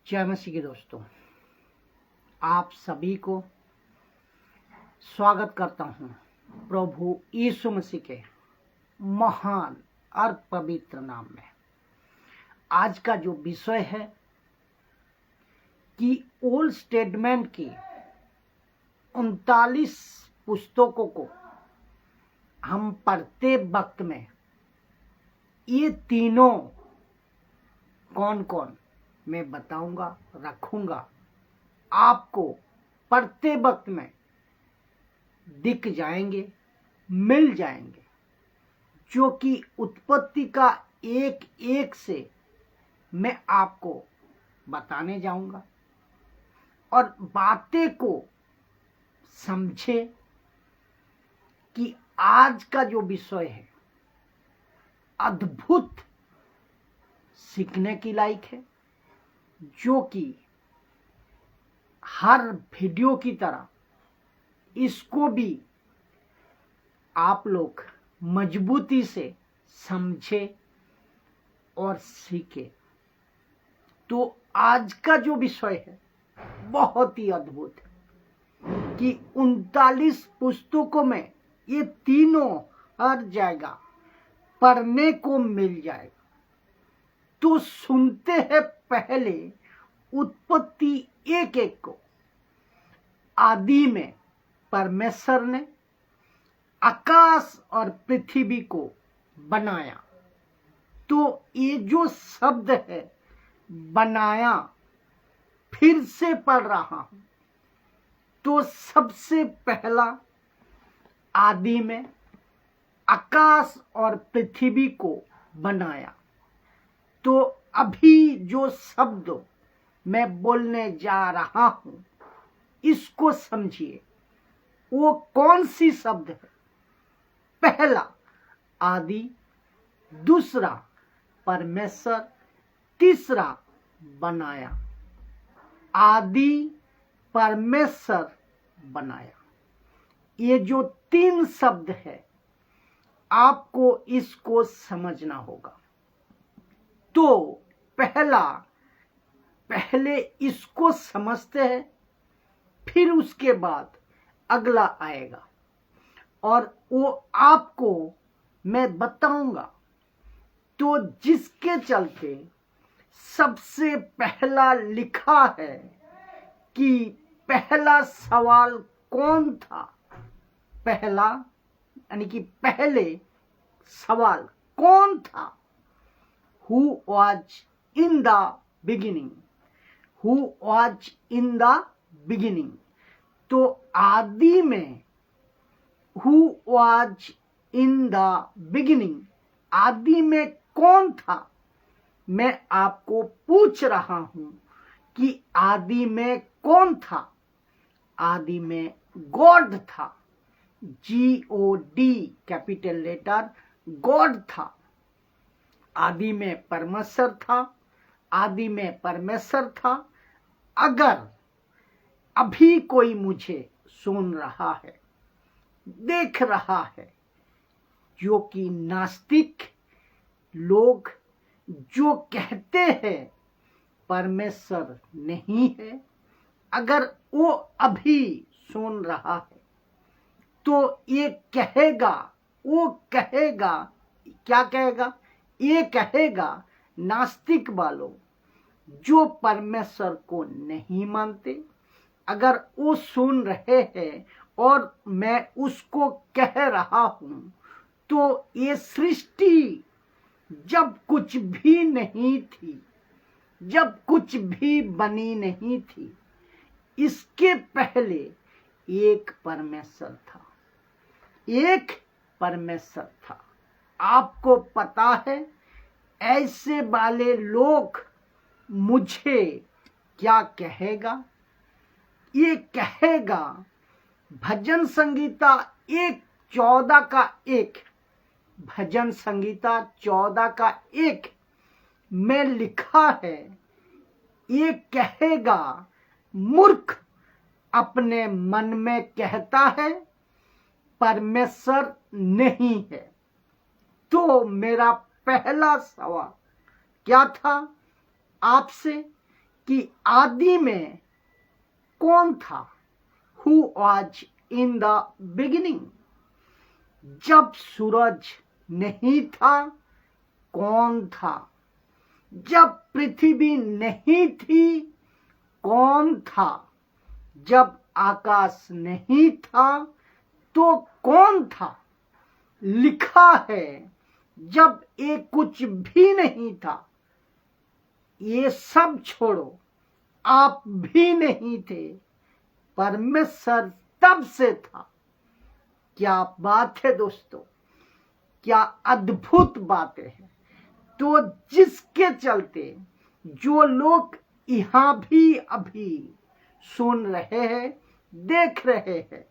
जय मसीह के दोस्तों, आप सभी को स्वागत करता हूं प्रभु यीशु मसीह के महान और पवित्र नाम में। आज का जो विषय है कि ओल्ड टेस्टामेंट की 39 पुस्तकों को हम पढ़ते वक्त में ये तीनों कौन कौन मैं बताऊंगा, रखूंगा, आपको पढ़ते वक्त में दिख जाएंगे, मिल जाएंगे, जो कि उत्पत्ति का एक एक से मैं आपको बताने जाऊंगा और बातें को समझे कि आज का जो विषय है अद्भुत सीखने की लायक है, जो कि हर वीडियो की तरह इसको भी आप लोग मजबूती से समझे और सीखे। तो आज का जो विषय है बहुत ही अद्भुत है कि 39 पुस्तकों में ये तीनों हर जगह पढ़ने को मिल जाएगा। तो सुनते हैं पहले उत्पत्ति एक एक को। आदि में परमेश्वर ने आकाश और पृथ्वी को बनाया। तो ये जो शब्द है बनाया, फिर से पढ़ रहा हूं। तो सबसे पहला आदि में आकाश और पृथ्वी को बनाया। तो अभी जो शब्द मैं बोलने जा रहा हूं इसको समझिए, वो कौन सी शब्द है। पहला आदि, दूसरा परमेश्वर, तीसरा बनाया। आदि, परमेश्वर, बनाया। ये जो तीन शब्द है आपको इसको समझना होगा। तो पहले इसको समझते हैं, फिर उसके बाद अगला आएगा और वो आपको मैं बताऊंगा। तो जिसके चलते सबसे पहला लिखा है कि पहला सवाल कौन था। पहला यानी कि पहले सवाल कौन था। Who was in the beginning? Who was in the beginning? तो आदि में Who was in the beginning? आदि में कौन था। मैं आपको पूछ रहा हूं कि आदि में कौन था। आदि में गॉड था। GOD कैपिटल लेटर, गॉड था। आदि में परमेश्वर था। आदि में परमेश्वर था। अगर अभी कोई मुझे सुन रहा है, देख रहा है, जो कि नास्तिक लोग जो कहते हैं परमेश्वर नहीं है, अगर वो अभी सुन रहा है तो ये कहेगा, वो कहेगा, क्या कहेगा। ये कहेगा नास्तिक वालों जो परमेश्वर को नहीं मानते, अगर वो सुन रहे हैं और मैं उसको कह रहा हूं, तो ये सृष्टि जब कुछ भी नहीं थी, जब कुछ भी बनी नहीं थी, इसके पहले एक परमेश्वर था। एक परमेश्वर था। आपको पता है ऐसे वाले लोग मुझे क्या कहेगा। ये कहेगा भजन संगीता 1:14 का 1, भजन संगीता 14 का 1 में लिखा है। ये कहेगा मूर्ख अपने मन में कहता है परमेश्वर नहीं है। तो मेरा पहला सवाल क्या था आपसे कि आदि में कौन था, who was in the beginning. जब सूरज नहीं था कौन था, जब पृथ्वी नहीं थी कौन था, जब आकाश नहीं था तो कौन था। लिखा है जब ये कुछ भी नहीं था, ये सब छोड़ो, आप भी नहीं थे, परमेश्वर तब से था। क्या बात है दोस्तों, क्या अद्भुत बातें हैं। तो जिसके चलते जो लोग यहाँ भी अभी सुन रहे हैं, देख रहे हैं,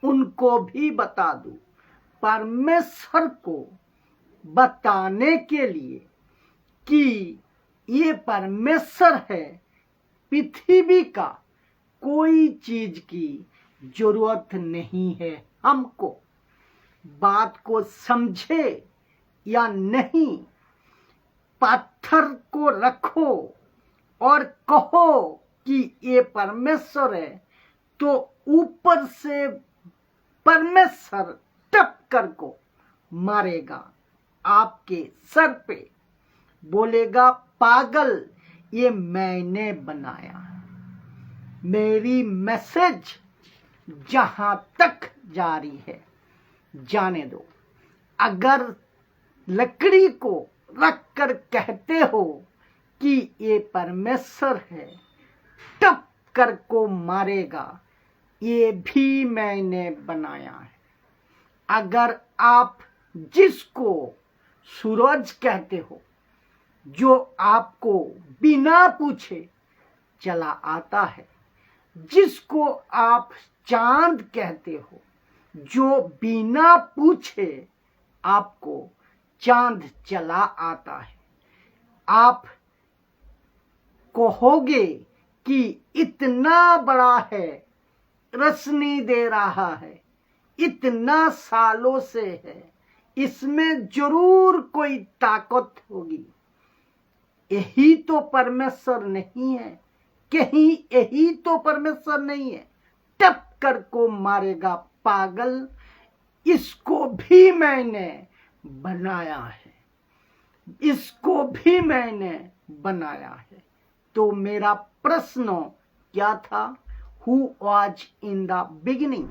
उनको भी बता दूं, परमेश्वर को बताने के लिए कि ये परमेश्वर है, पृथ्वी का कोई चीज की जरूरत नहीं है। हमको बात को समझे या नहीं, पत्थर को रखो और कहो कि ये परमेश्वर है, तो ऊपर से परमेश्वर टप कर को मारेगा आपके सर पे, बोलेगा पागल, ये मैंने बनाया। मेरी मैसेज जहां तक जारी है जाने दो। अगर लकड़ी को रख कर कहते हो कि ये परमेश्वर है, टप कर को मारेगा, ये भी मैंने बनाया है। अगर आप जिसको सूरज कहते हो, जो आपको बिना पूछे चला आता है, जिसको आप चांद कहते हो, जो बिना पूछे आपको चांद चला आता है, आप कहोगे कि इतना बड़ा है, रोशनी दे रहा है, इतना सालों से है, इसमें जरूर कोई ताकत होगी। यही तो परमेश्वर नहीं है, कहीं यही तो परमेश्वर नहीं है। टप कर को मारेगा पागल, इसको भी मैंने बनाया है, इसको भी मैंने बनाया है। तो मेरा प्रश्न क्या था, who was in the beginning.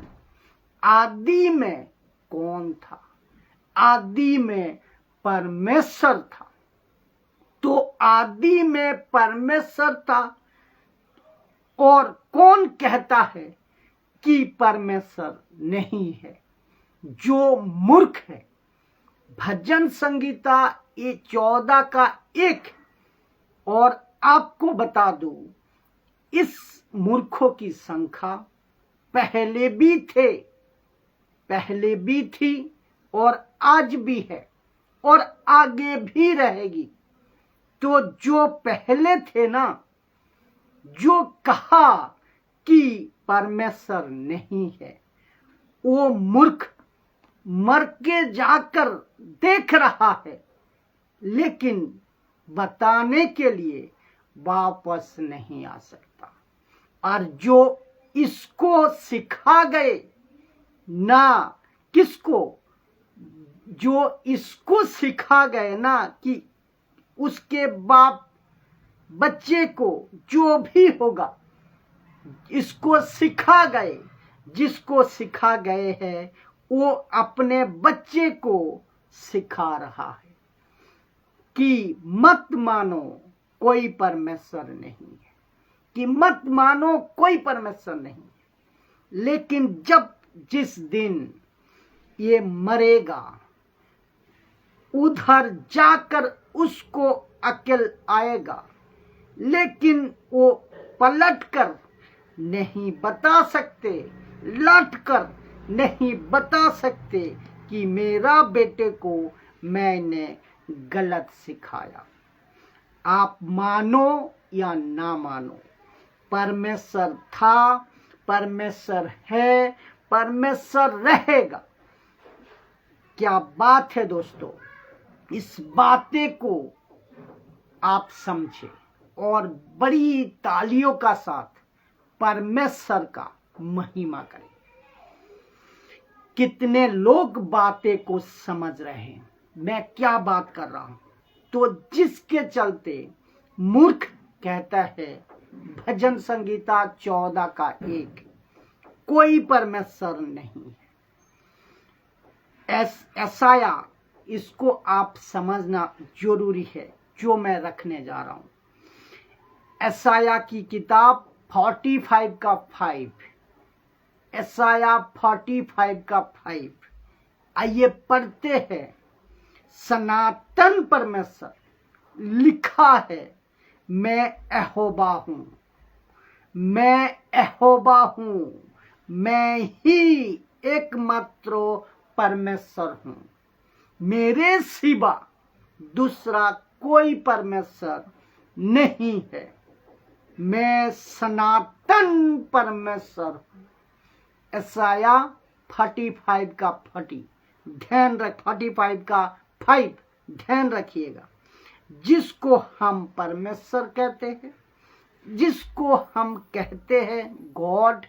आदि में कौन था, आदि में परमेश्वर था। तो आदि में परमेश्वर था, और कौन कहता है कि परमेश्वर नहीं है? जो मूर्ख है। भजन संगीता ये 14 का 1। और आपको बता दूं, इस मूर्खों की संख्या पहले भी थे, पहले भी थी, और आज भी है, और आगे भी रहेगी। तो जो पहले थे ना, जो कहा कि परमेश्वर नहीं है, वो मूर्ख मर के जाकर देख रहा है, लेकिन बताने के लिए वापस नहीं आ सकता। और जो इसको सिखा गए ना, किसको, जो इसको सिखा गए ना, कि उसके बाप बच्चे को जो भी होगा, इसको सिखा गए, जिसको सिखा गए हैं, वो अपने बच्चे को सिखा रहा है कि मत मानो कोई परमेश्वर नहीं है, कि मत मानो कोई परमेश्वर नहीं है। लेकिन जब जिस दिन ये मरेगा, उधर जाकर उसको अकल आएगा, लेकिन वो पलट कर नहीं बता सकते, लौट कर नहीं बता सकते कि मेरा बेटे को मैंने गलत सिखाया। आप मानो या ना मानो, परमेश्वर था, परमेश्वर है, परमेश्वर रहेगा। क्या बात है दोस्तों, इस बातें को आप समझे और बड़ी तालियों का साथ परमेश्वर का महिमा करें। कितने लोग बातें को समझ रहे हैं मैं क्या बात कर रहा हूं, तो जिसके चलते मूर्ख कहता है भजन संगीता 14:1 कोई परमेश्वर नहीं है। ऐसाया इसको आप समझना जरूरी है जो मैं रखने जा रहा हूं। ऐसाया की किताब 45:5 ऐसाया 45:5 आइए पढ़ते हैं। सनातन परमेश्वर लिखा है मैं यहोवा हूं, मैं यहोवा हूं, मैं ही एकमात्र परमेश्वर हूं, मेरे सिवा दूसरा कोई परमेश्वर नहीं है, मैं सनातन परमेश्वर हूं। ऐसाया 45:40 ध्यान रख 45:5 ध्यान रखिएगा। जिसको हम परमेश्वर कहते हैं, जिसको हम कहते हैं गॉड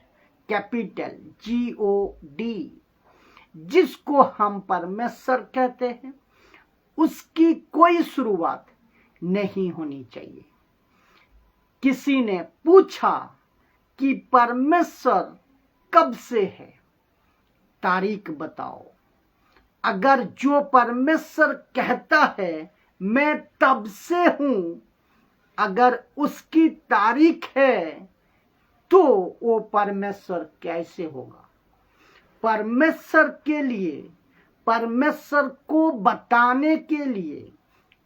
कैपिटल GOD, जिसको हम परमेश्वर कहते हैं उसकी कोई शुरुआत नहीं होनी चाहिए। किसी ने पूछा कि परमेश्वर कब से है, तारीख बताओ। अगर जो परमेश्वर कहता है मैं तब से हूं, अगर उसकी तारीख है तो वो परमेश्वर कैसे होगा? परमेश्वर के लिए, परमेश्वर को बताने के लिए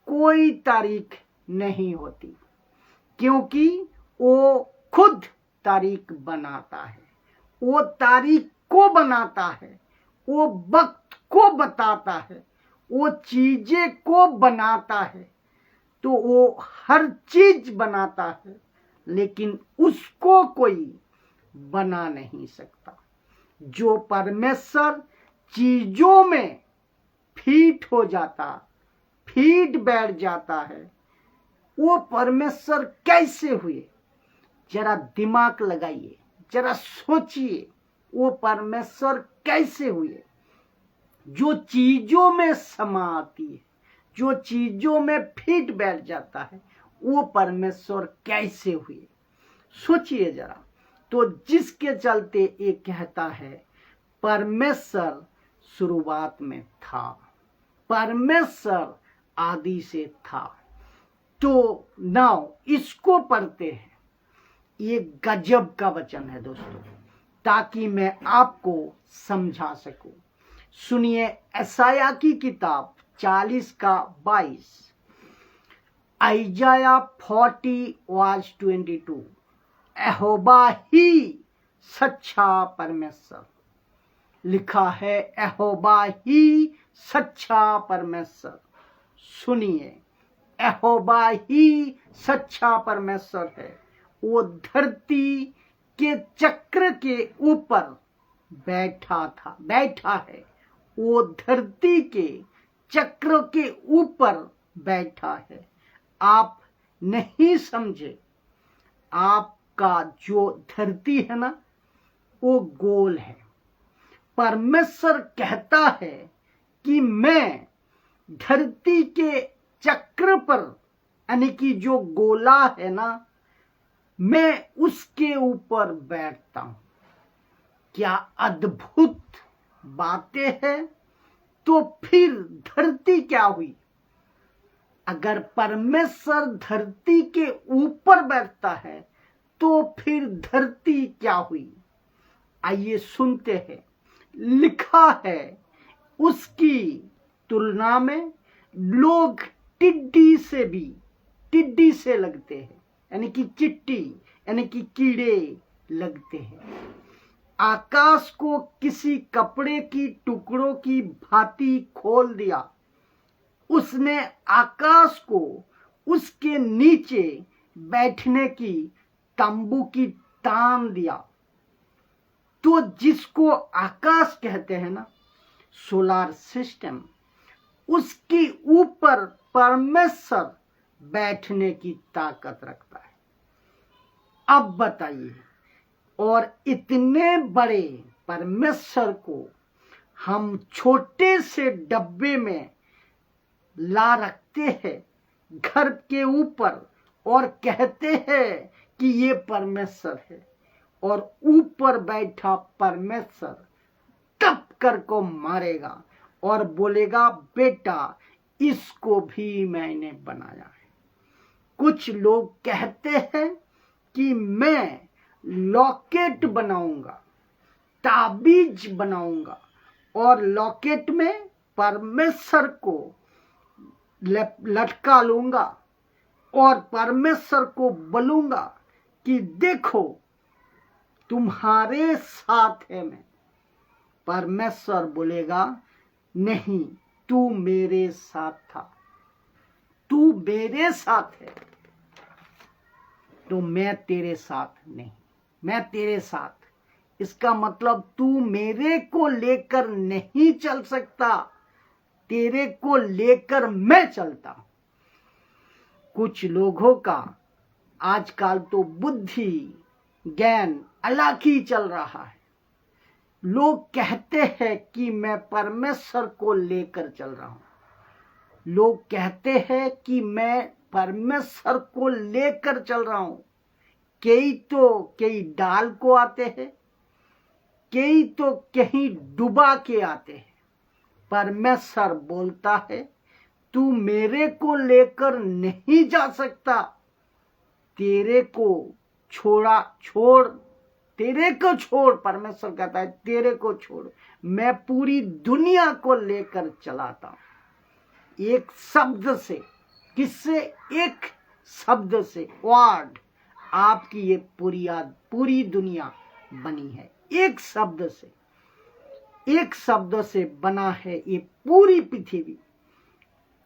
कोई तारीख नहीं होती, क्योंकि वो खुद तारीख बनाता है, वो तारीख को बनाता है, वो वक्त को बताता है, वो चीजें को बनाता है। तो वो हर चीज बनाता है लेकिन उसको कोई बना नहीं सकता। जो परमेश्वर चीजों में फिट हो जाता, फिट बैठ जाता है, वो परमेश्वर कैसे हुए? जरा दिमाग लगाइए, जरा सोचिए वो परमेश्वर कैसे हुए? जो चीजों में समा आती है, जो चीजों में फिट बैठ जाता है, वो परमेश्वर कैसे हुए? सोचिए जरा। तो जिसके चलते ये कहता है परमेश्वर शुरुआत में था, परमेश्वर आदि से था। तो नाउ इसको पढ़ते हैं। ये गजब का वचन है दोस्तों, ताकि मैं आपको समझा सकूं। सुनिए ऐसाया की किताब 40:22 आइजाया 40:22 यहोवा ही सच्चा परमेश्वर लिखा है, यहोवा ही सच्चा परमेश्वर। सुनिए यहोवा ही सच्चा परमेश्वर है। वो धरती के चक्र के ऊपर बैठा है। वो धरती के चक्र के ऊपर बैठा है। आप नहीं समझे, आपका जो धरती है ना वो गोल है। परमेश्वर कहता है कि मैं धरती के चक्र पर, यानी कि जो गोला है ना, मैं उसके ऊपर बैठता हूं। क्या अद्भुत बातें हैं। तो फिर धरती क्या हुई? अगर परमेश्वर धरती के ऊपर बैठता है तो फिर धरती क्या हुई? आइए सुनते हैं। लिखा है उसकी तुलना में लोग टिड्डी से लगते हैं, यानी कि चिट्टी, यानी कि कीड़े लगते हैं। आकाश को किसी कपड़े की टुकड़ों की भांति खोल दिया। उसने आकाश को उसके नीचे बैठने की तंबू की तान दिया। तो जिसको आकाश कहते हैं ना, सोलर सिस्टम, उसके ऊपर परमेश्वर बैठने की ताकत रखता है। अब बताइए, और इतने बड़े परमेश्वर को हम छोटे से डब्बे में ला रखते हैं घर के ऊपर और कहते हैं कि ये परमेश्वर है, और ऊपर बैठा परमेश्वर टप कर को मारेगा और बोलेगा बेटा इसको भी मैंने बनाया है। कुछ लोग कहते हैं कि मैं लॉकेट बनाऊंगा, ताबीज बनाऊंगा और लॉकेट में परमेश्वर को लटका लूंगा और परमेश्वर को बोलूंगा कि देखो तुम्हारे साथ है मैं। परमेश्वर बोलेगा नहीं, तू मेरे साथ था, तू मेरे साथ है, तो मैं तेरे साथ नहीं, मैं तेरे साथ। इसका मतलब तू मेरे को लेकर नहीं चल सकता, तेरे को लेकर मैं चलता हूं। कुछ लोगों का आजकल तो बुद्धि ज्ञान अलग ही चल रहा है। लोग कहते हैं कि मैं परमेश्वर को लेकर चल रहा हूं। लोग कहते हैं कि मैं परमेश्वर को लेकर चल रहा हूं। कई डाल को आते हैं, कई तो कहीं डुबा के आते हैं। परमेश्वर बोलता है तू मेरे को लेकर नहीं जा सकता, तेरे को छोड़। परमेश्वर कहता है तेरे को छोड़, मैं पूरी दुनिया को लेकर चलाता हूं। एक शब्द से, किससे? एक शब्द से, वर्ड। आपकी ये पूरी दुनिया बनी है एक शब्द से, एक शब्द से बना है ये पूरी पृथ्वी।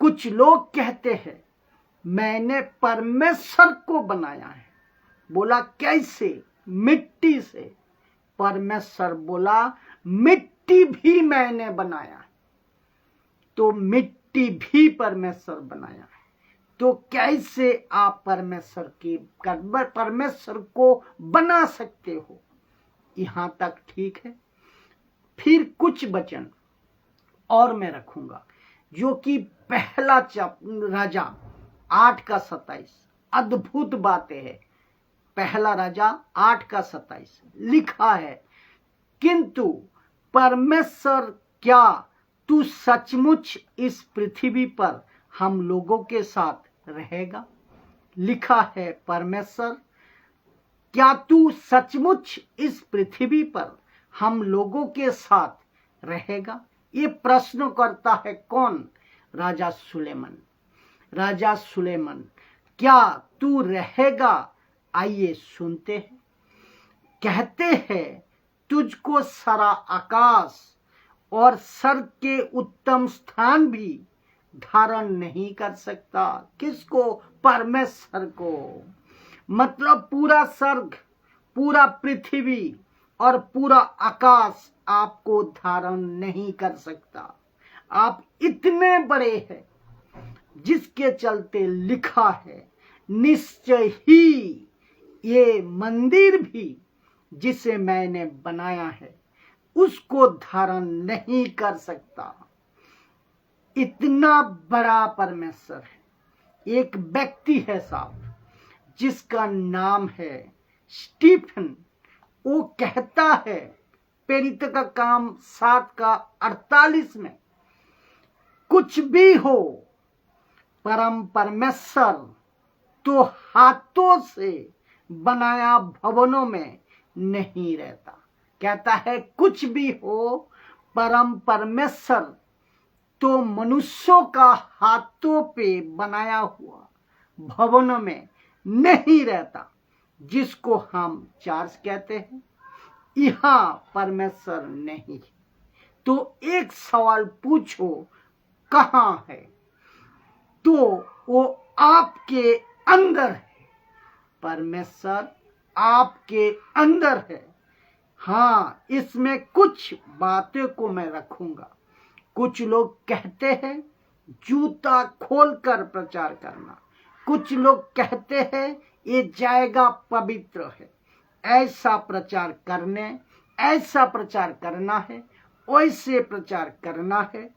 कुछ लोग कहते हैं मैंने परमेश्वर को बनाया है। बोला कैसे? मिट्टी से। परमेश्वर बोला मिट्टी भी मैंने बनाया है, तो मिट्टी भी परमेश्वर बनाया है। तो कैसे आप परमेश्वर को बना सकते हो? यहां तक ठीक है। फिर कुछ वचन और मैं रखूंगा, जो कि पहला राजा 8:27 अद्भुत बातें है। पहला राजा 8:27 लिखा है, किंतु परमेश्वर क्या तू सचमुच इस पृथ्वी पर हम लोगों के साथ रहेगा? लिखा है परमेश्वर क्या तू सचमुच इस पृथ्वी पर हम लोगों के साथ रहेगा? ये प्रश्न करता है कौन? राजा सुलेमान। राजा सुलेमान, क्या तू रहेगा? आइए सुनते हैं। कहते हैं तुझको सारा आकाश और स्वर्ग के उत्तम स्थान भी धारण नहीं कर सकता। किसको? परमेश्वर को। मतलब पूरा स्वर्ग, पूरा पृथ्वी और पूरा आकाश आपको धारण नहीं कर सकता। आप इतने बड़े हैं, जिसके चलते लिखा है निश्चय ही ये मंदिर भी जिसे मैंने बनाया है उसको धारण नहीं कर सकता। इतना बड़ा परमेश्वर है। एक व्यक्ति है साहब, जिसका नाम है स्टीफन। वो कहता है प्रेरित का काम 7:48 में, कुछ भी हो परम परमेश्वर तो हाथों से बनाया भवनों में नहीं रहता। कहता है कुछ भी हो परम परमेश्वर तो मनुष्यों का हाथों पे बनाया हुआ भवन में नहीं रहता, जिसको हम चर्च कहते हैं। यहाँ परमेश्वर नहीं। तो एक सवाल पूछो, कहाँ है? तो वो आपके अंदर है। परमेश्वर आपके अंदर है। हाँ, इसमें कुछ बातें को मैं रखूंगा। कुछ लोग कहते हैं जूता खोलकर प्रचार करना, कुछ लोग कहते हैं ये जाएगा पवित्र है, ऐसा प्रचार करना है, वैसे प्रचार करना है,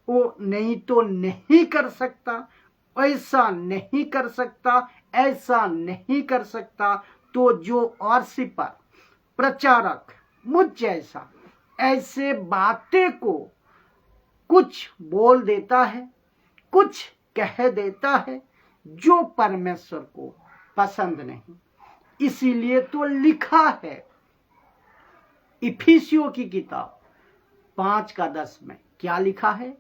वो नहीं तो नहीं कर सकता, ऐसा नहीं कर सकता, ऐसा नहीं कर सकता। तो जो वर्शिपर प्रचारक मुझ जैसा ऐसे बातें को कुछ बोल देता है, कुछ कह देता है जो परमेश्वर को पसंद नहीं। इसीलिए तो लिखा है इफिसियों की किताब 5:10 में, क्या लिखा है?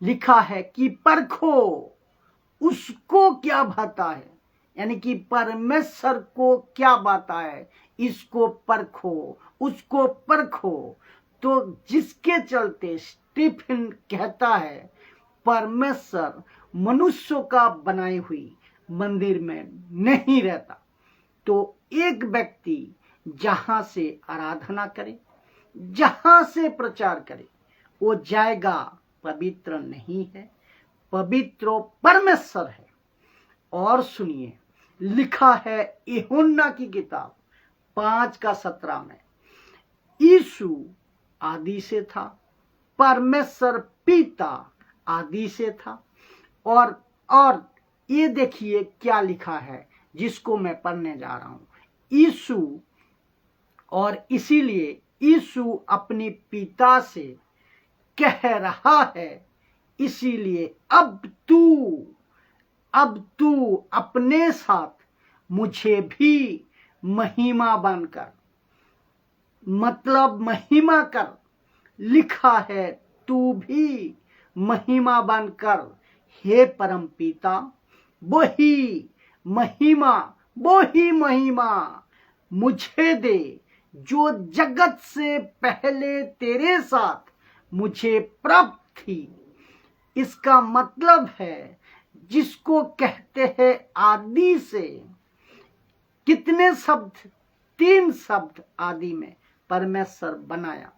लिखा है कि परखो उसको क्या भाता है, यानी कि परमेश्वर को क्या बाता है, इसको परखो, उसको परखो। तो जिसके चलते स्टीफन कहता है परमेश्वर मनुष्यों का बनाई हुई मंदिर में नहीं रहता। तो एक व्यक्ति जहां से आराधना करे, जहां से प्रचार करे, वो जाएगा पवित्र नहीं है, पवित्र परमेश्वर है। और सुनिए, लिखा है यूहन्ना की किताब 5:17 में, यीशु आदि से था, परमेश्वर पिता आदि से था। और ये देखिए क्या लिखा है जिसको मैं पढ़ने जा रहा हूं, यीशु, और इसीलिए यीशु अपने पिता से कह रहा है, इसीलिए अब तू अपने साथ मुझे भी महिमा बनकर, मतलब महिमा कर, लिखा है तू भी महिमा बनकर हे परम पिता वही महिमा मुझे दे जो जगत से पहले तेरे साथ मुझे प्राप्त थी। इसका मतलब है जिसको कहते हैं आदि से, कितने शब्द? 3 शब्द आदि में परमेश्वर बनाया।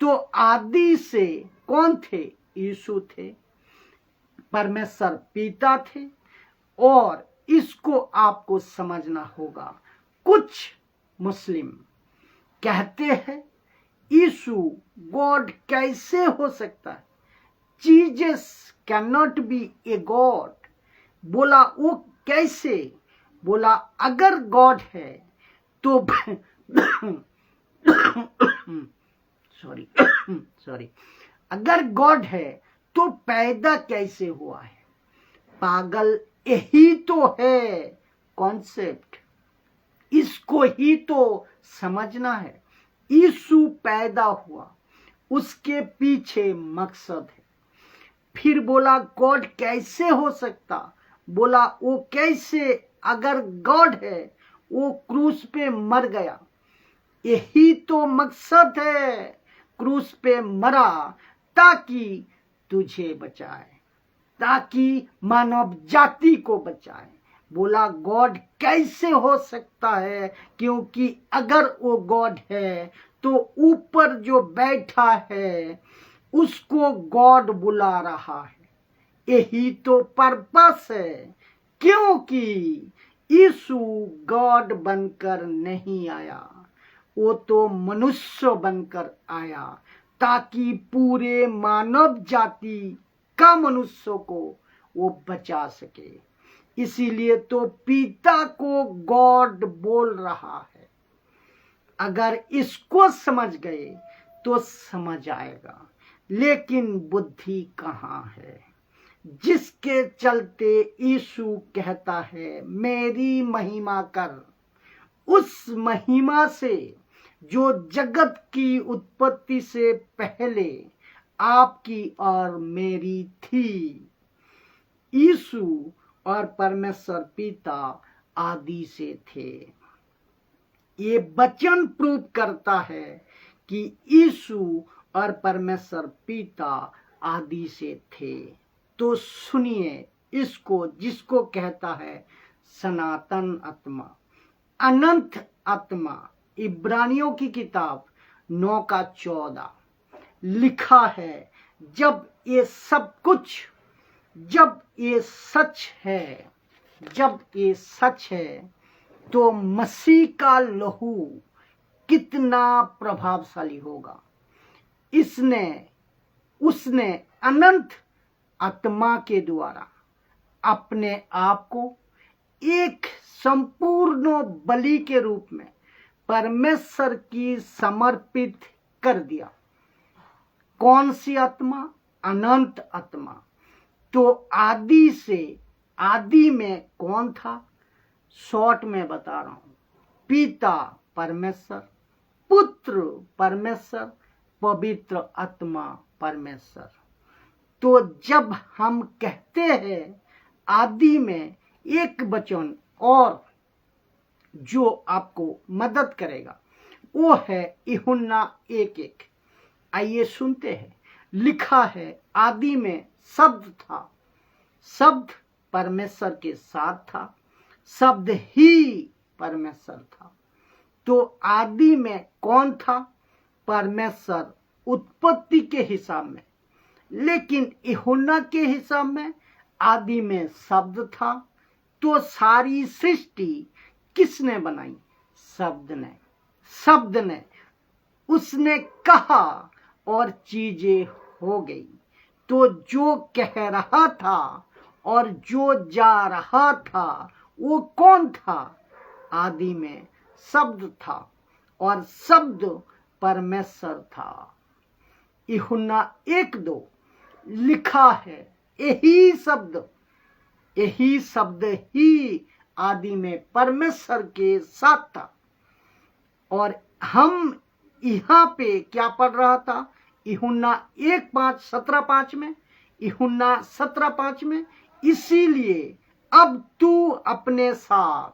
तो आदि से कौन थे? यीशु थे, परमेश्वर पिता थे। और इसको आपको समझना होगा। कुछ मुस्लिम कहते हैं यीशु गॉड कैसे हो सकता है, Jesus can not be a god. बोला वो कैसे? बोला अगर गॉड है तो सॉरी अगर गॉड है तो पैदा कैसे हुआ है? पागल, यही तो है कॉन्सेप्ट, इसको ही तो समझना है। यीशु पैदा हुआ, उसके पीछे मकसद है। फिर बोला गॉड कैसे हो सकता? बोला वो कैसे, अगर गॉड है वो क्रूस पे मर गया, यही तो मकसद है। क्रूस पे मरा ताकि तुझे बचाए, ताकि मानव जाति को बचाए। बोला गॉड कैसे हो सकता है? क्योंकि अगर वो गॉड है तो ऊपर जो बैठा है उसको गॉड बुला रहा है, यही तो पर्पस है। क्योंकि यीशु गॉड बनकर नहीं आया, वो तो मनुष्य बनकर आया ताकि पूरे मानव जाति का मनुष्य को वो बचा सके। इसीलिए तो पिता को गॉड बोल रहा है। अगर इसको समझ गए तो समझ आएगा, लेकिन बुद्धि कहाँ है? जिसके चलते यीशु कहता है मेरी महिमा कर, उस महिमा से जो जगत की उत्पत्ति से पहले आपकी और मेरी थी। यीशु और परमेश्वर पिता आदि से थे। ये वचन प्रूव करता है कि यीशु और परमेश्वर पिता आदि से थे। तो सुनिए इसको, जिसको कहता है सनातन आत्मा, अनंत आत्मा। इब्रानियों की किताब 9:14 लिखा है जब ये सब कुछ, जब ये सच है, जब ये सच है तो मसीह का लहू कितना प्रभावशाली होगा। उसने अनंत आत्मा के द्वारा अपने आप को एक संपूर्ण बलि के रूप में परमेश्वर की समर्पित कर दिया। कौन सी आत्मा? अनंत आत्मा। तो आदि में कौन था? शॉर्ट में बता रहा हूं, पिता परमेश्वर, पुत्र परमेश्वर, पवित्र आत्मा परमेश्वर। तो जब हम कहते हैं आदि में एक वचन और जो आपको मदद करेगा वो है यूहन्ना 1:1। आइए सुनते हैं। लिखा है आदि में शब्द था, शब्द परमेश्वर के साथ था, शब्द ही परमेश्वर था। तो आदि में कौन था? परमेश्वर उत्पत्ति के हिसाब में, लेकिन यूहन्ना के हिसाब में आदि में शब्द था। तो सारी सृष्टि किसने बनाई? शब्द ने। उसने कहा और चीजें हो गई। तो जो कह रहा था और जो जा रहा था वो कौन था? आदि में शब्द था और शब्द परमेश्वर था। यूहन्ना 1:2 लिखा है यही शब्द ही आदि में परमेश्वर के साथ था। और हम यहाँ पे क्या पढ़ रहा था? यूहन्ना 17:5 में, यूहन्ना 17:5 में, इसीलिए अब तू अपने साथ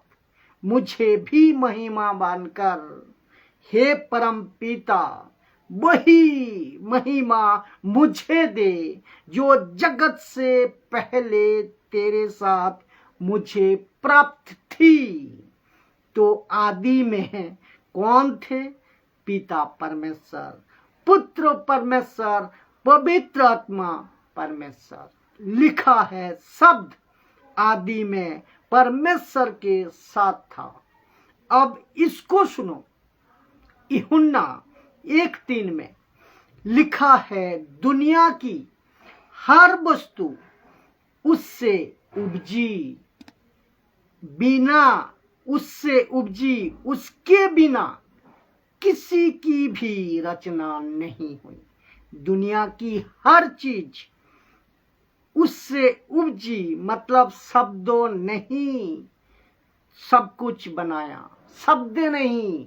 मुझे भी महिमा बांधकर हे परम पिता वही महिमा मुझे दे जो जगत से पहले तेरे साथ मुझे प्राप्त थी। तो आदि में कौन थे? पिता परमेश्वर, पुत्र परमेश्वर, पवित्र आत्मा परमेश्वर। लिखा है शब्द आदि में परमेश्वर के साथ था। अब इसको सुनो। यूहन्ना 1:3 में लिखा है दुनिया की हर वस्तु उससे उपजी, उसके बिना किसी की भी रचना नहीं हुई। दुनिया की हर चीज उससे उपजी, मतलब शब्दों नहीं सब कुछ बनाया, शब्द नहीं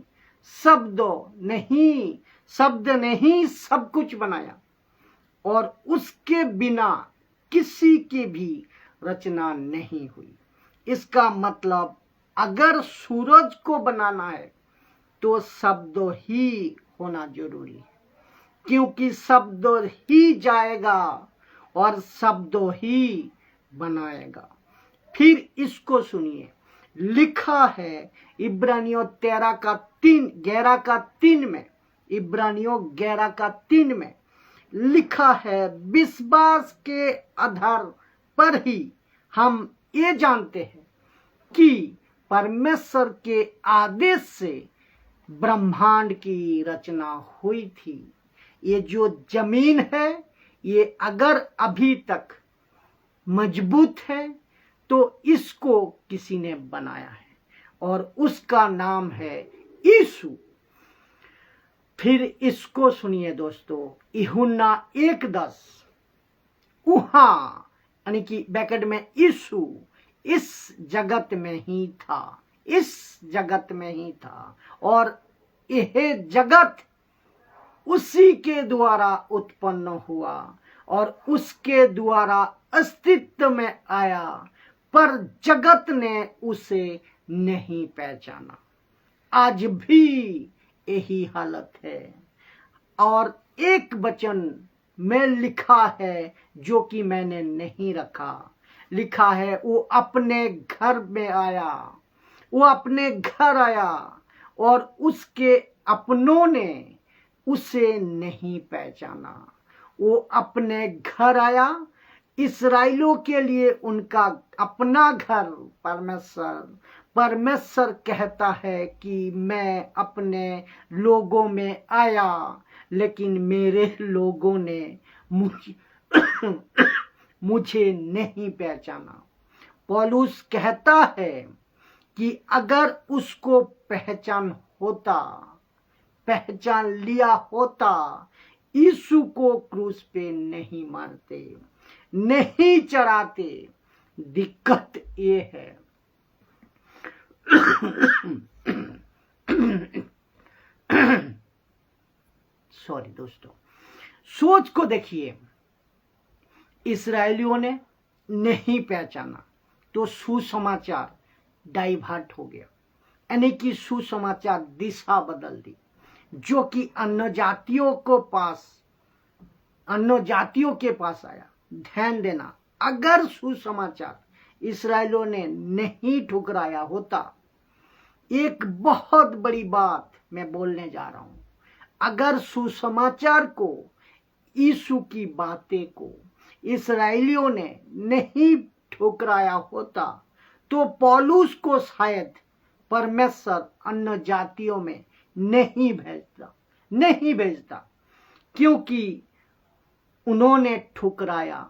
सब कुछ बनाया, और उसके बिना किसी की भी रचना नहीं हुई। इसका मतलब अगर सूरज को बनाना है तो शब्द ही होना जरूरी है, क्योंकि शब्द ही जाएगा और शब्द ही बनाएगा। फिर इसको सुनिए। लिखा है इब्रानियों 11:3 में, इब्रानियों 11:3 में लिखा है विश्वास के आधार पर ही हम ये जानते हैं कि परमेश्वर के आदेश से ब्रह्मांड की रचना हुई थी। ये जो जमीन है ये अगर अभी तक मजबूत है तो इसको किसी ने बनाया है और उसका नाम है यीशु। फिर इसको सुनिए दोस्तों, यूहन्ना 1:10 वहां यानी कि ब्रैकेट में यीशु इस जगत में ही था और यह जगत उसी के द्वारा उत्पन्न हुआ और उसके द्वारा अस्तित्व में आया, पर जगत ने उसे नहीं पहचाना। आज भी यही हालत है। और एक वचन में लिखा है जो कि मैंने नहीं रखा, लिखा है वो अपने घर आया और उसके अपनों ने उसे नहीं पहचाना। वो अपने घर आया इस्राएलियों के लिए उनका अपना घर परमेश्वर कहता है कि मैं अपने लोगों में आया, लेकिन मेरे लोगों ने मुझे नहीं पहचाना। पौलुस कहता है कि अगर उसको पहचान लिया होता, यीशु को क्रूस पे नहीं मारते, नहीं चढ़ाते। दिक्कत ये है सॉरी दोस्तों, सोच को देखिए, इस्राएलियों ने नहीं पहचाना तो सुसमाचार डाइवर्ट हो गया, यानी कि सुसमाचार दिशा बदल दी, जो कि अन्य जातियों के पास आया। ध्यान देना, अगर सुसमाचार इस्राएलियों ने नहीं ठुकराया होता, एक बहुत बड़ी बात मैं बोलने जा रहा हूं, अगर सुसमाचार को, यीशु की बातें को इस्राएलियों ने नहीं ठुकराया होता, तो पौलुस को शायद परमेश्वर अन्य जातियों में नहीं भेजता, क्योंकि उन्होंने ठुकराया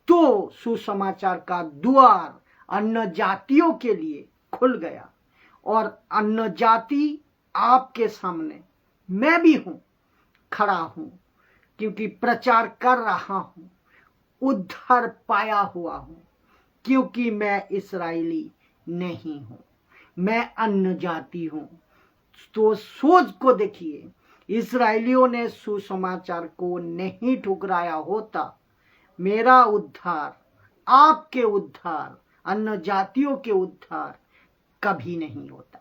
तो सुसमाचार का द्वार अन्य जातियों के लिए खुल गया। और अन्य जाति आपके सामने मैं भी खड़ा हूं, क्योंकि प्रचार कर रहा हूं, उद्धार पाया हुआ हूं, क्योंकि मैं इस्राएली नहीं हूं, मैं अन्य जाति हूं। तो सोच को देखिए, इस्राएलियों ने सुसमाचार को नहीं ठुकराया होता, मेरा उद्धार, आपके उद्धार, अन्य जातियों के उद्धार कभी नहीं होता।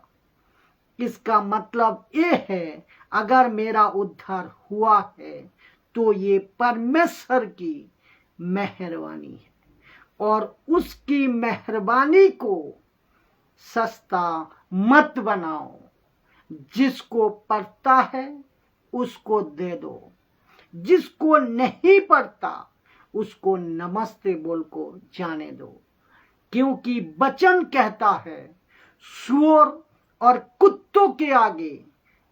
इसका मतलब ये है, अगर मेरा उद्धार हुआ है तो ये परमेश्वर की मेहरबानी है, और उसकी मेहरबानी को सस्ता मत बनाओ। जिसको पढ़ता है उसको दे दो, जिसको नहीं पढ़ता उसको नमस्ते बोल को जाने दो, क्योंकि वचन कहता है, सूअर और कुत्तों के आगे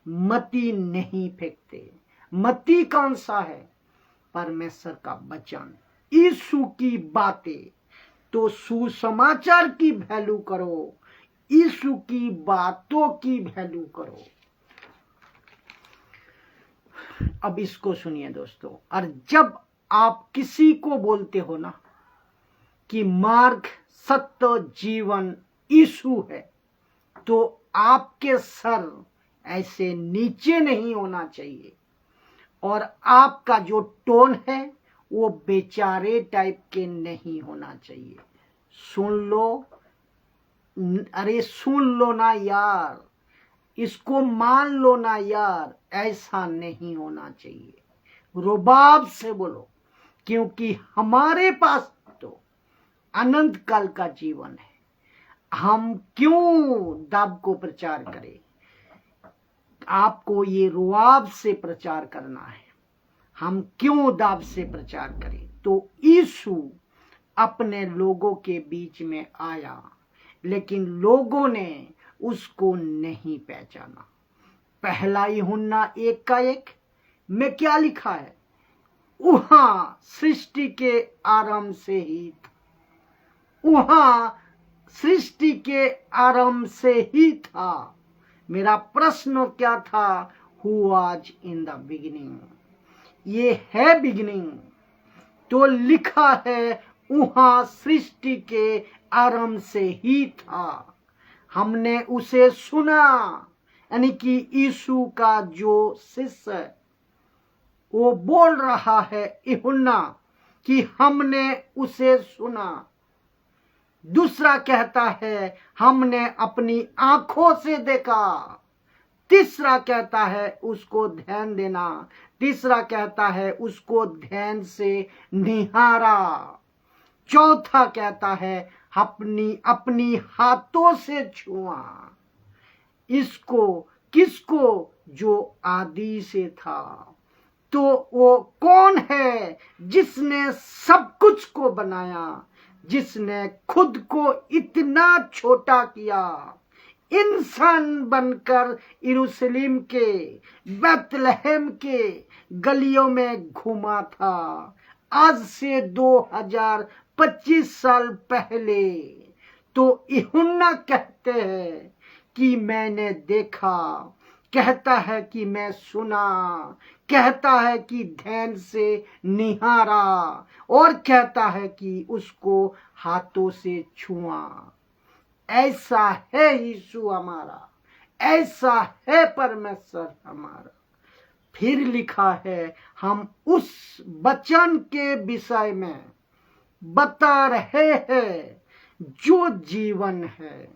मती नहीं फेंकते। मती कौन सा है? परमेश्वर का वचन, यीशु की बातें। तो सुसमाचार की वैल्यू करो, यीशु की बातों की वैल्यू करो। अब इसको सुनिए दोस्तों, और जब आप किसी को बोलते हो ना कि मार्ग, सत्य, जीवन यीशु है, तो आपके सर ऐसे नीचे नहीं होना चाहिए, और आपका जो टोन है वो बेचारे टाइप के नहीं होना चाहिए। सुन लो, अरे सुन लो ना यार, इसको मान लो ना यार, ऐसा नहीं होना चाहिए। रुबाब से बोलो, क्योंकि हमारे पास तो अनंत काल का जीवन है। हम क्यों दाब को प्रचार करें? आपको ये रुआब से प्रचार करना है, हम क्यों दाब से प्रचार करें? तो यीशु अपने लोगों के बीच में आया, लेकिन लोगों ने उसको नहीं पहचाना। पहला यूहन्ना 1:1 में क्या लिखा है? वहां सृष्टि के आरंभ से ही था, वहां सृष्टि के आरंभ से ही था। मेरा प्रश्न क्या था? Who was in the beginning? ये है बिगिनिंग, तो लिखा है वहां सृष्टि के आरंभ से ही था। हमने उसे सुना, यानी कि यीशु का जो शिष्य है वो बोल रहा है यूहन्ना कि हमने उसे सुना। दूसरा कहता है हमने अपनी आंखों से देखा। तीसरा कहता है उसको ध्यान देना। तीसरा कहता है उसको ध्यान से निहारा। चौथा कहता है अपनी हाथों से छुआ। इसको किसको? जो आदि से था, तो वो कौन है जिसने सब कुछ को बनाया, जिसने खुद को इतना छोटा किया, इंसान बनकर यरूशलेम के बेथलेहम के गलियों में घूमा था आज से 2025 साल पहले। तो यूहन्ना कहते हैं कि मैंने देखा, कहता है कि मैं सुना, कहता है कि ध्यान से निहारा, और कहता है कि उसको हाथों से छुआ। ऐसा है यीशु हमारा, ऐसा है परमेश्वर हमारा। फिर लिखा है, हम उस वचन के विषय में बता रहे हैं जो जीवन है।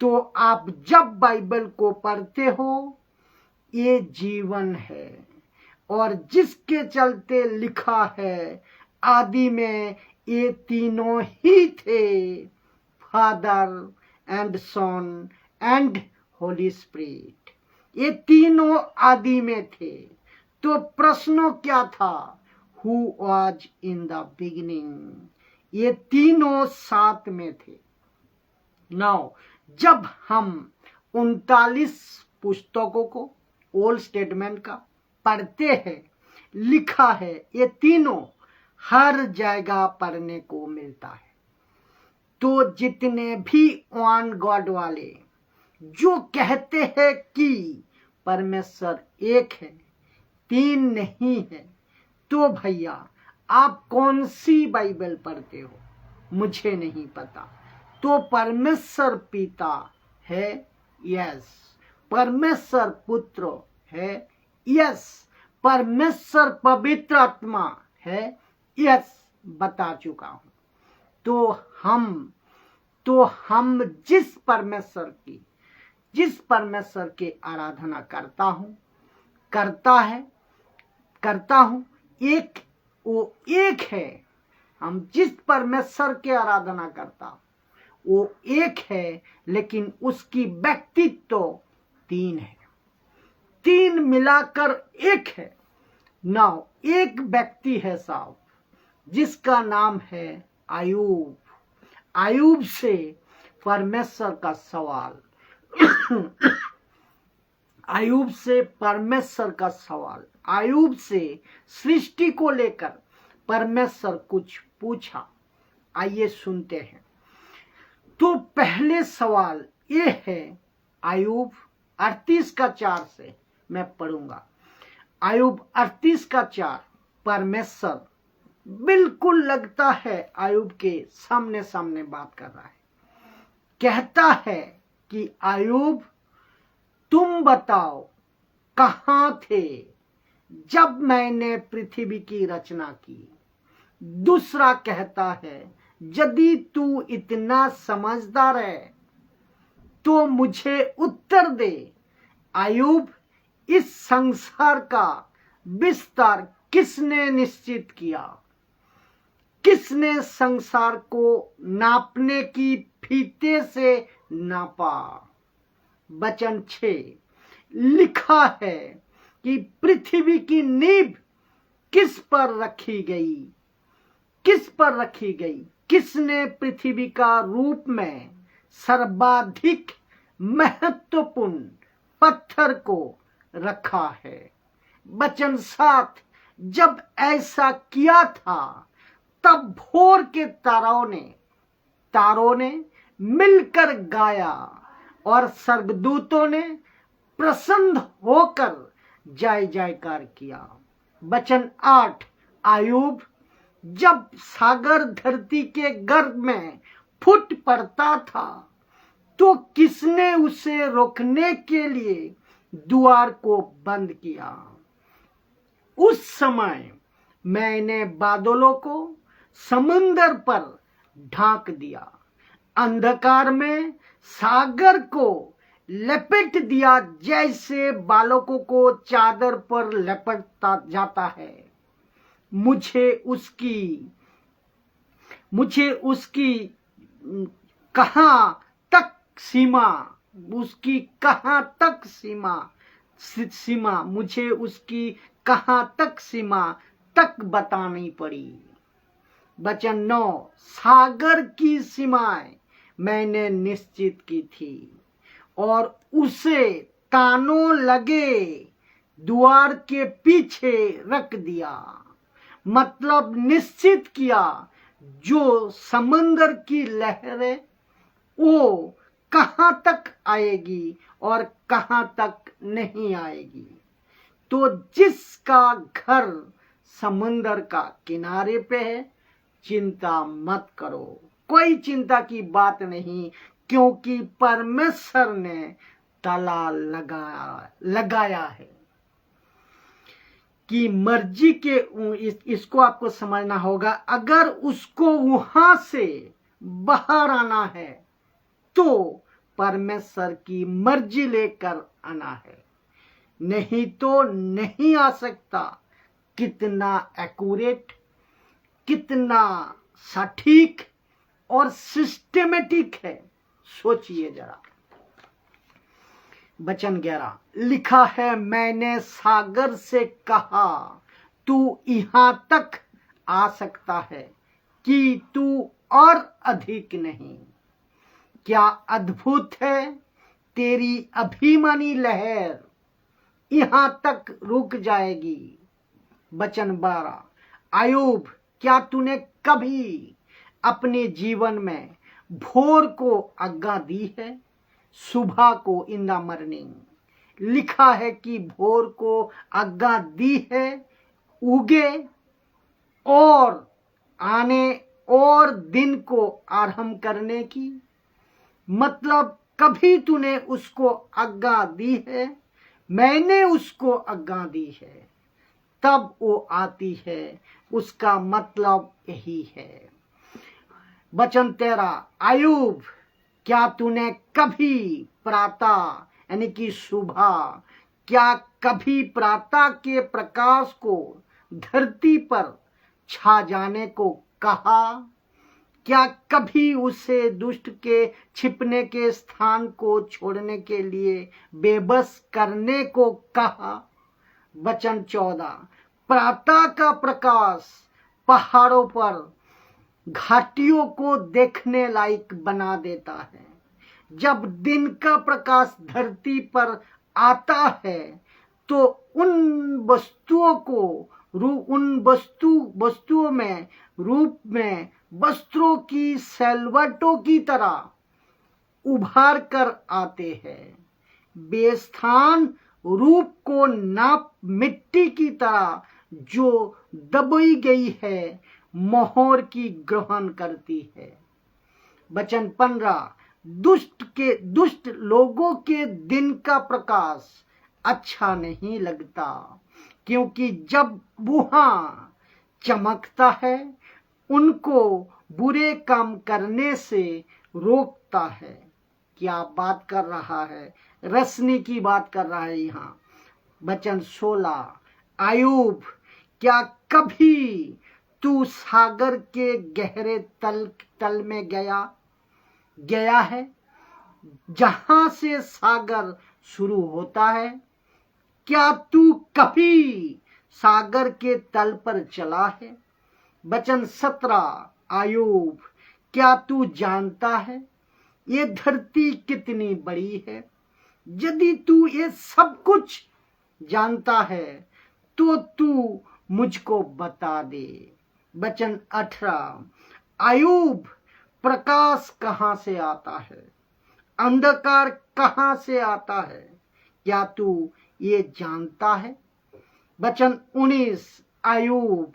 तो आप जब बाइबल को पढ़ते हो, ये जीवन है, और जिसके चलते लिखा है, आदि में ये तीनों ही थे, father and son and holy spirit. ये तीनों आदि में थे। तो प्रश्न क्या था? Who was in the beginning. ये तीनों साथ में थे। नाउ जब हम 39 पुस्तकों को ओल्ड स्टेटमेंट का पढ़ते हैं, लिखा है, ये तीनों हर जगह पढ़ने को मिलता है। तो जितने भी वन गॉड वाले जो कहते हैं कि परमेश्वर एक है, तीन नहीं है, तो भैया आप कौन सी बाइबल पढ़ते हो? मुझे नहीं पता। तो परमेश्वर पिता है, यस। परमेश्वर पुत्र है, यस। परमेश्वर पवित्र आत्मा है, यस। बता चुका हूं। तो हम जिस परमेश्वर की आराधना करता हूं, वो एक है। हम जिस परमेश्वर की आराधना करता हूं, वो एक है, लेकिन उसकी व्यक्तित्व तो तीन है। तीन मिलाकर एक है। नाउ एक व्यक्ति है साहब, जिसका नाम है आयूब। आयूब से परमेश्वर का सवाल आयूब से परमेश्वर का सवाल, आयूब से सृष्टि को लेकर परमेश्वर कुछ पूछा। आइए सुनते हैं। तो पहले सवाल ये है, आयूब 38:4 से मैं पढ़ूंगा। आयूब 38:4। परमेश्वर बिल्कुल लगता है आयूब के सामने बात कर रहा है। कहता है कि आयूब, तुम बताओ कहां थे जब मैंने पृथ्वी की रचना की। दूसरा कहता है, यदि तू इतना समझदार है तो मुझे उत्तर दे, आयूब, इस संसार का विस्तार किसने निश्चित किया? किसने संसार को नापने की फीते से नापा? वचन 6 लिखा है कि पृथ्वी की नींव किस पर रखी गई? किस पर रखी गई? किसने पृथ्वी का रूप में सर्वाधिक महत्वपूर्ण पत्थर को रखा है? वचन 7 जब ऐसा किया था, तब भोर के तारों ने मिलकर गाया, और स्वर्गदूतों ने प्रसन्न होकर जय जयकार किया। वचन 8 आयूब, जब सागर धरती के गर्भ में फूट पड़ता था, तो किसने उसे रोकने के लिए द्वार को बंद किया? उस समय मैंने बादलों को समुंदर पर ढांक दिया, अंधकार में सागर को लपेट दिया, जैसे बालकों को चादर पर लपेटा जाता है। मुझे उसकी कहां तक सीमा, मुझे उसकी कहां तक सीमा तक बतानी पड़ी। वचन 9, सागर की सीमाएं मैंने निश्चित की थी और उसे तानों लगे द्वार के पीछे रख दिया। मतलब निश्चित किया जो समंदर की लहरें वो कहां तक आएगी और कहां तक नहीं आएगी। तो जिसका घर समंदर का किनारे पे है, चिंता मत करो, कोई चिंता की बात नहीं, क्योंकि परमेश्वर ने ताला लगाया है। कि मर्जी के इसको आपको समझना होगा। अगर उसको वहां से बाहर आना है तो परमेश्वर की मर्जी लेकर आना है, नहीं तो नहीं आ सकता। कितना एक्यूरेट, कितना सटीक और सिस्टेमेटिक है, सोचिए जरा। वचन 11 लिखा है, मैंने सागर से कहा तू यहां तक आ सकता है कि तू और अधिक नहीं। क्या अद्भुत है, तेरी अभिमानी लहर यहां तक रुक जाएगी। वचन 12 आयूब, क्या तूने कभी अपने जीवन में भोर को आज्ञा दी है, सुबह को इन द मॉर्निंग। लिखा है कि भोर को आज्ञा दी है उगे और आने और दिन को आरंभ करने की। मतलब कभी तूने उसको आज्ञा दी है, मैंने उसको आज्ञा दी है, तब वो आती है। उसका मतलब यही है। वचन 13 आयूब, क्या तूने कभी प्रातः यानी कि सुबह, क्या कभी प्रातः के प्रकाश को धरती पर छा जाने को कहा? क्या कभी उसे दुष्ट के छिपने के स्थान को छोड़ने के लिए बेबस करने को कहा? वचन 14 प्रातः का प्रकाश पहाड़ों पर घाटियों को देखने लायक बना देता है। जब दिन का प्रकाश धरती पर आता है तो उन वस्तुओं में रूप में वस्त्रों की सलवटों की तरह उभार कर आते हैं। बेस्थान रूप को नाप मिट्टी की तरह जो दबी गई है मोहर की ग्रहण करती है। वचन 15 दुष्ट लोगों के दिन का प्रकाश अच्छा नहीं लगता, क्योंकि जब वहां चमकता है उनको बुरे काम करने से रोकता है। क्या बात कर रहा है, रश्मि की बात कर रहा है यहाँ। वचन 16 आयूब, क्या कभी तू सागर के गहरे तल में गया है, जहां से सागर शुरू होता है? क्या तू कभी सागर के तल पर चला है? वचन 17 आयूब, क्या तू जानता है ये धरती कितनी बड़ी है? यदि तू ये सब कुछ जानता है तो तू मुझको बता दे। वचन 18 आयूब, प्रकाश कहां से आता है, अंधकार कहां से आता है, क्या तू ये जानता है? वचन 19 आयूब,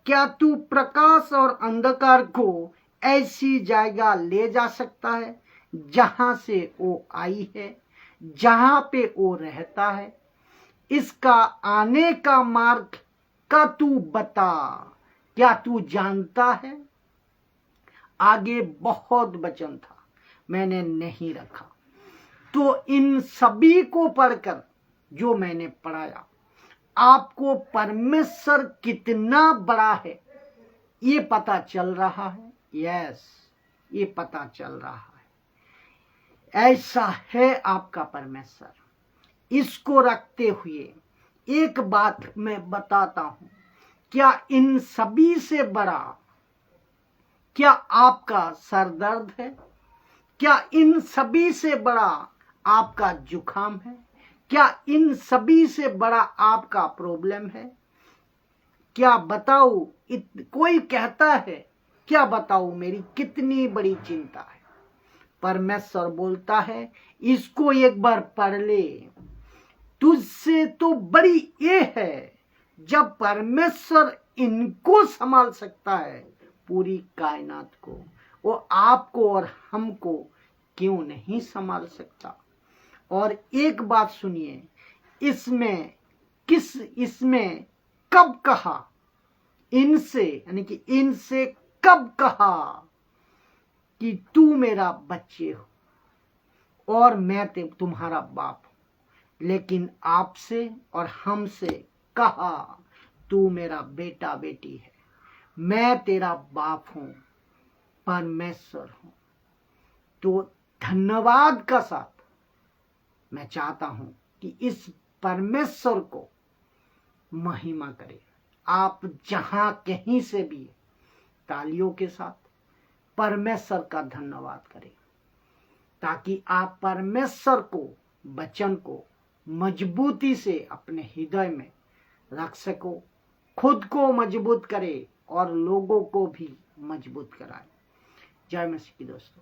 क्या तू प्रकाश और अंधकार को ऐसी जगह ले जा सकता है जहां से वो आई है, जहां पे वो रहता है? इसका आने का मार्ग का तू बता, क्या तू जानता है? आगे बहुत वचन था, मैंने नहीं रखा। तो इन सभी को पढ़कर जो मैंने पढ़ाया, आपको परमेश्वर कितना बड़ा है ये पता चल रहा है। यस, ये पता चल रहा है। ऐसा है आपका परमेश्वर। इसको रखते हुए एक बात मैं बताता हूं, क्या इन सभी से बड़ा क्या आपका सर दर्द है? क्या इन सभी से बड़ा आपका जुकाम है? क्या इन सभी से बड़ा आपका प्रॉब्लम है? क्या बताऊं, कोई कहता है क्या बताऊं मेरी कितनी बड़ी चिंता है। परमेश्वर बोलता है इसको एक बार पढ़ ले, तुझसे तो बड़ी ये है। जब परमेश्वर इनको संभाल सकता है, पूरी कायनात को, वो आपको और हमको क्यों नहीं संभाल सकता। और एक बात सुनिए, इसमें कब कहा, इनसे यानी कि इनसे कब कहा कि तू मेरा बच्चे हो और मैं तुम्हारा बाप हूं, लेकिन आपसे और हमसे कहा तू मेरा बेटा बेटी है, मैं तेरा बाप हूं, परमेश्वर हूं। तो धन्यवाद का साथ मैं चाहता हूं कि इस परमेश्वर को महिमा करें। आप जहां कहीं से भी तालियों के साथ परमेश्वर का धन्यवाद करें, ताकि आप परमेश्वर को, वचन को मजबूती से अपने हृदय में रख सको, खुद को मजबूत करे और लोगों को भी मजबूत कराए। जय मसीह की दोस्तों।